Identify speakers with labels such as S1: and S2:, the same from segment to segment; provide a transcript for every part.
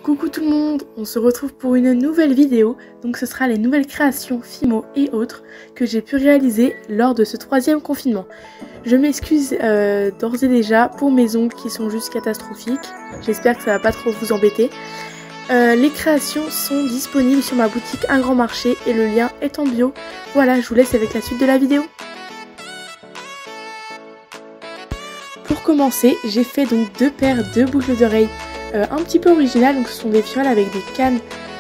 S1: Coucou tout le monde, on se retrouve pour une nouvelle vidéo, donc ce sera les nouvelles créations Fimo et autres que j'ai pu réaliser lors de ce 3e confinement. Je m'excuse d'ores et déjà pour mes ongles qui sont juste catastrophiques, j'espère que ça va pas trop vous embêter. Les créations sont disponibles sur ma boutique Un Grand Marché et le lien est en bio. Voilà, je vous laisse avec la suite de la vidéo. Pour commencer, j'ai fait donc 2 paires de boucles d'oreilles un petit peu originales, donc ce sont des fioles avec des cannes,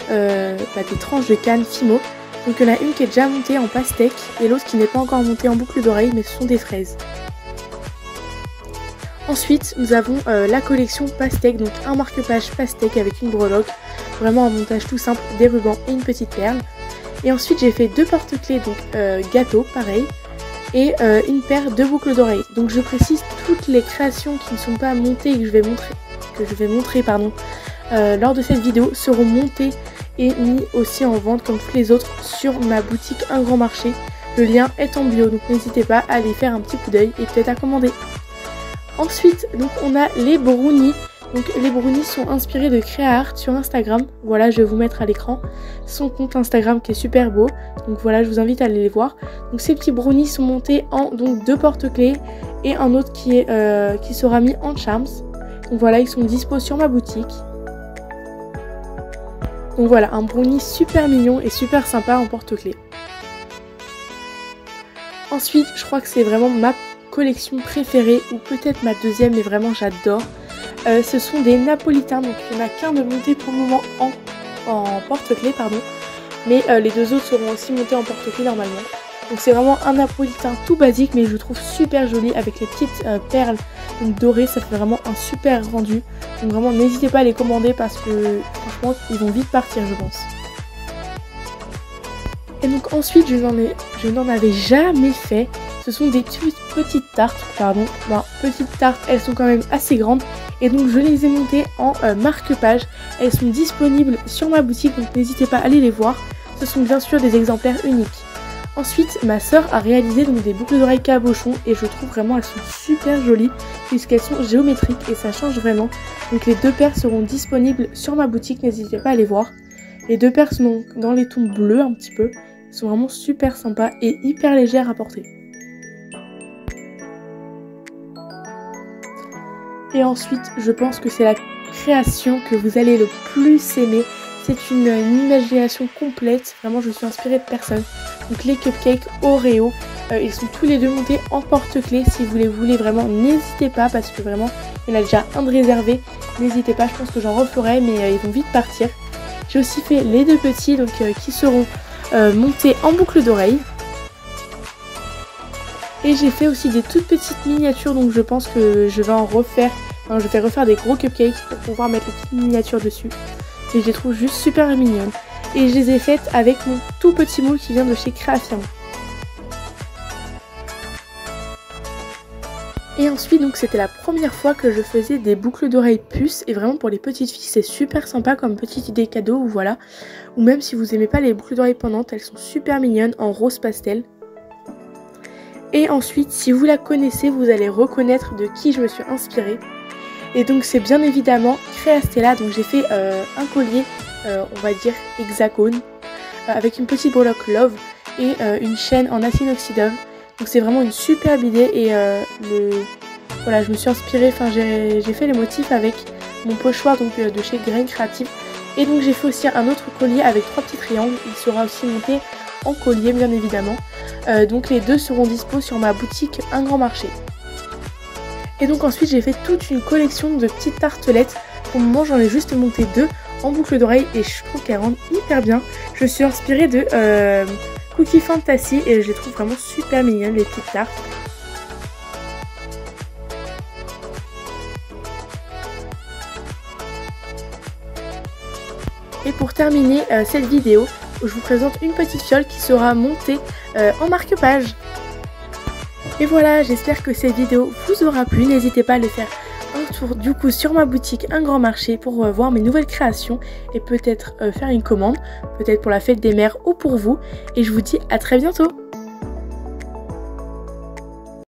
S1: des tranches de cannes Fimo. Donc il y en a une qui est déjà montée en pastèque et l'autre qui n'est pas encore montée en boucle d'oreille, mais ce sont des fraises. Ensuite nous avons la collection pastèque, donc un marque-page pastèque avec une breloque, vraiment un montage tout simple, des rubans et une petite perle. Et ensuite j'ai fait 2 porte-clés, donc gâteau pareil, et une paire de boucles d'oreilles. Donc je précise, toutes les créations qui ne sont pas montées et que je vais montrer lors de cette vidéo seront montées et mis aussi en vente comme toutes les autres sur ma boutique Un Grand Marché. Le lien est en bio, donc n'hésitez pas à aller faire un petit coup d'œil et peut-être à commander. Ensuite, donc on a les brownies. Donc les brownies sont inspirés de Créart sur Instagram. Voilà, je vais vous mettre à l'écran son compte Instagram qui est super beau. Donc voilà, je vous invite à aller les voir. Donc ces petits brownies sont montés en donc 2 porte-clés et un autre qui sera mis en charms. Donc voilà, ils sont dispo sur ma boutique. Donc voilà, un brownie super mignon et super sympa en porte-clés. Ensuite, je crois que c'est vraiment ma collection préférée, ou peut-être ma deuxième, mais vraiment j'adore. Ce sont des napolitains, donc il n'y en a qu'un de monté pour le moment en porte-clés, mais les 2 autres seront aussi montés en porte-clés normalement. Donc c'est vraiment un napolitain tout basique, mais je le trouve super joli avec les petites perles dorées, ça fait vraiment un super rendu. Donc vraiment n'hésitez pas à les commander parce que franchement ils vont vite partir, je pense. Et donc ensuite je n'en avais jamais fait. Ce sont des petites tartes, petites tartes, elles sont quand même assez grandes. Et donc je les ai montées en marque-page. Elles sont disponibles sur ma boutique, donc n'hésitez pas à aller les voir. Ce sont bien sûr des exemplaires uniques. Ensuite, ma soeur a réalisé donc des boucles d'oreilles cabochon et je trouve vraiment elles sont super jolies puisqu'elles sont géométriques et ça change vraiment. Donc les 2 paires seront disponibles sur ma boutique, n'hésitez pas à les voir. Les 2 paires sont dans les tons bleus un petit peu. Elles sont vraiment super sympas et hyper légères à porter. Et ensuite, je pense que c'est la création que vous allez le plus aimer. C'est une imagination complète, vraiment je suis inspirée de personne. Donc les cupcakes Oreo, ils sont tous les 2 montés en porte-clés. Si vous les voulez vraiment, n'hésitez pas parce que vraiment il y en a déjà un de réservé. N'hésitez pas, je pense que j'en referai, mais ils vont vite partir. J'ai aussi fait les 2 petits donc qui seront montés en boucle d'oreille. Et j'ai fait aussi des toutes petites miniatures, donc je pense que je vais en refaire. Enfin, je vais refaire des gros cupcakes pour pouvoir mettre les petites miniatures dessus. Et je les trouve juste super mignonnes. Et je les ai faites avec mon tout petit moule qui vient de chez Créafirme. Et ensuite, donc c'était la première fois que je faisais des boucles d'oreilles puces. Et vraiment pour les petites filles, c'est super sympa comme petite idée cadeau, ou voilà. Ou même si vous aimez pas les boucles d'oreilles pendantes, elles sont super mignonnes en rose pastel. Et ensuite, si vous la connaissez, vous allez reconnaître de qui je me suis inspirée. Et donc c'est bien évidemment Créastella. Donc j'ai fait un collier, on va dire hexagone, avec une petite breloque Love et une chaîne en acier inoxydable. Donc c'est vraiment une superbe idée et voilà, je me suis inspirée, j'ai fait les motifs avec mon pochoir donc, de chez Grain Creative. Et donc j'ai fait aussi un autre collier avec 3 petits triangles, il sera aussi monté en collier bien évidemment. Donc les 2 seront dispo sur ma boutique Un Grand Marché. Et donc ensuite j'ai fait toute une collection de petites tartelettes. Pour le moment j'en ai juste monté 2 en boucle d'oreille et je trouve qu'elles rendent hyper bien. Je suis inspirée de Cookie Fantasy et je les trouve vraiment super mignonnes les petites tartes. Et pour terminer cette vidéo, je vous présente une petite fiole qui sera montée en marque-page. Et voilà, j'espère que cette vidéo vous aura plu. N'hésitez pas à le faire un tour du coup sur ma boutique Un Grand Marché pour voir mes nouvelles créations et peut-être faire une commande, peut-être pour la fête des mères ou pour vous. Et je vous dis à très bientôt.